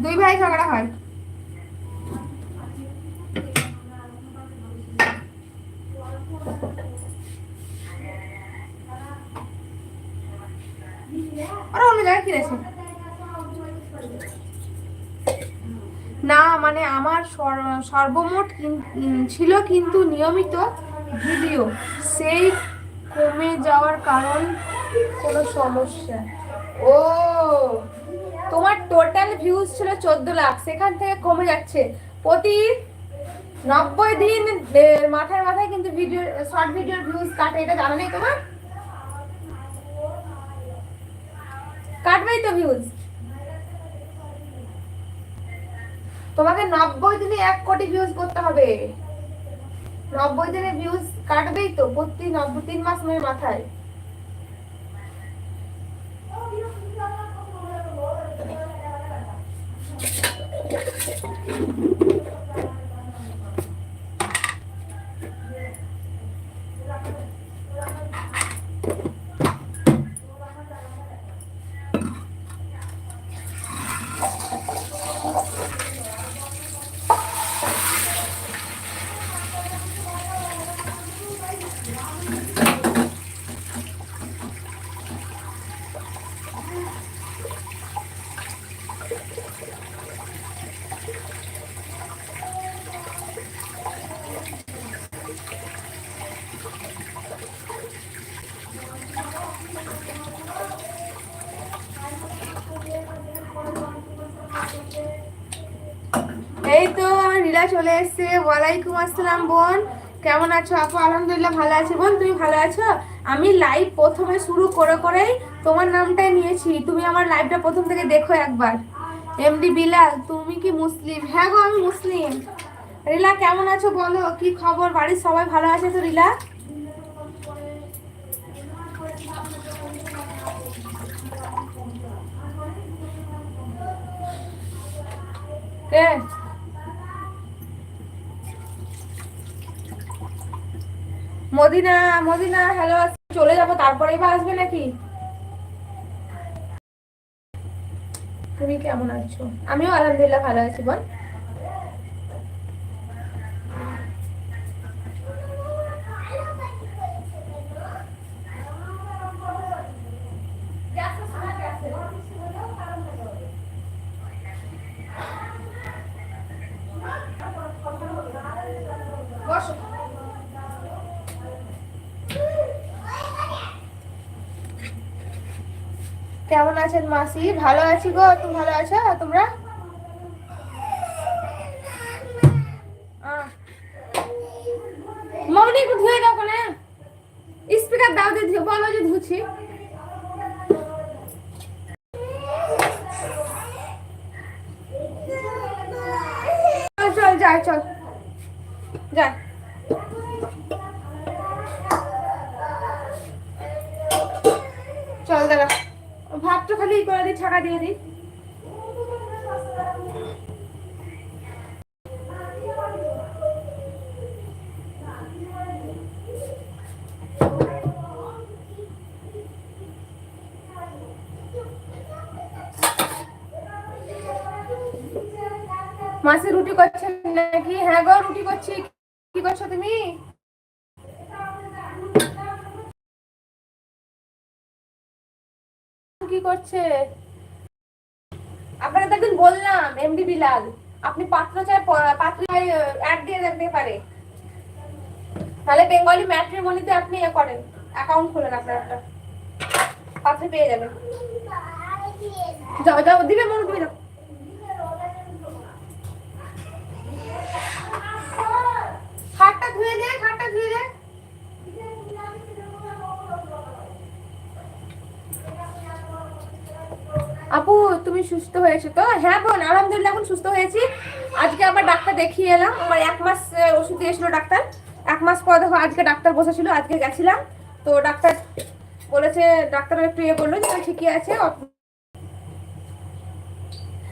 দুই ভাই ঝগড়া হয়। ওরা অন্য জায়গায় কিনেছে না, মানে আমার সর্বমোট ছিল কিন্তু নিয়মিত ভিডিও সেই কমে যাওয়ার কারণ কোনো সমস্যা। ও, তোমার টোটাল ভিউজ ছিল 14 লাখ, সেখান থেকে কমে যাচ্ছে প্রতি 90 দিন মাথায় মাথায় কিন্তু ভিডিও, শর্ট ভিডিওর ভিউজ কাটে, এটা জানা নেই তোমার? কাটবেই তো ভিউজ, তোমাকে 90 দিনে 1 কোটি ভিউজ করতে হবে। 90 দিনে ভিউজ কাটবেই তো, প্রতি 3 মাস মাথায়। এই তো আমার লীলা চলে এসছে। ওয়ালাইকুম আসসালাম বোন, কেমন আছো আপু? আলহামদুলিল্লাহ ভালো আছি বোন, তুমি ভালো আছো? আমি লাইভ প্রথমে শুরু করেই তোমার নামটাই নিয়েছি, তুমি আমার লাইভটা প্রথম থেকে দেখো একবার। এমডি বিলাল, তুমি কি মুসলিম? হ্যাঁ গো আমি মুসলিম। রিলা কেমন আছো বলো, কি খবর? বাড়ির সবাই ভালো আছে তো রিলা? কে? মদিনা, মদিনা হ্যালো, চলে যাবো তারপরেই বা আসবে নাকি? তুমি কেমন আছো? আমিও আলহামদুলিল্লাহ ভালো আছি বোন। কেমন আছেন মাসি? ভালো আছি গো, তুমি ভালো আছো তোমরা? মামনি একটু ধুয়ে দাও কোনে, স্পিকার দাও দিয়ে বলো যে ধুছি। চল চল যাই, চল যাই। চল দাঁড়া, ভাতটা খালি করে দিই, ছাকা দিয়ে দিই। মাসি রুটি করছেন নাকি? হ্যাঁ গো রুটি করছি। কি করছো তুমি? কি করছে? আপনাকে তো একদিন বললাম এমডি বিলাল, আপনি পাত্র চাই, পাত্র চাই অ্যাড দিয়ে দিতে পারে, তাহলে বেঙ্গলি ম্যাট্রিমনিতে আপনি করেন, অ্যাকাউন্ট খোলেন, আপনার একটা পাত্রে পেয়ে যাবেন। যাও যাও, দিবে মনে তুমি যাও। খাটটা ধুয়ে দে, খাটটা ধুয়ে দে। আপু তুমি সুস্থ হয়েছো তো? হ্যাঁ বোন আলহামদুলিল্লাহ এখন সুস্থ হয়েছি। আজকে আবার ডাক্তার দেখিয়ে এলাম, আমার 1 মাস ওষুধ দিয়েছিল ডাক্তার। 1 মাস পর দেখো আজকে ডাক্তার বসেছিল, আজকে গেছিলাম। তো ডাক্তার বলেছে, ডাক্তার একটু বললো যে ঠিকই আছে,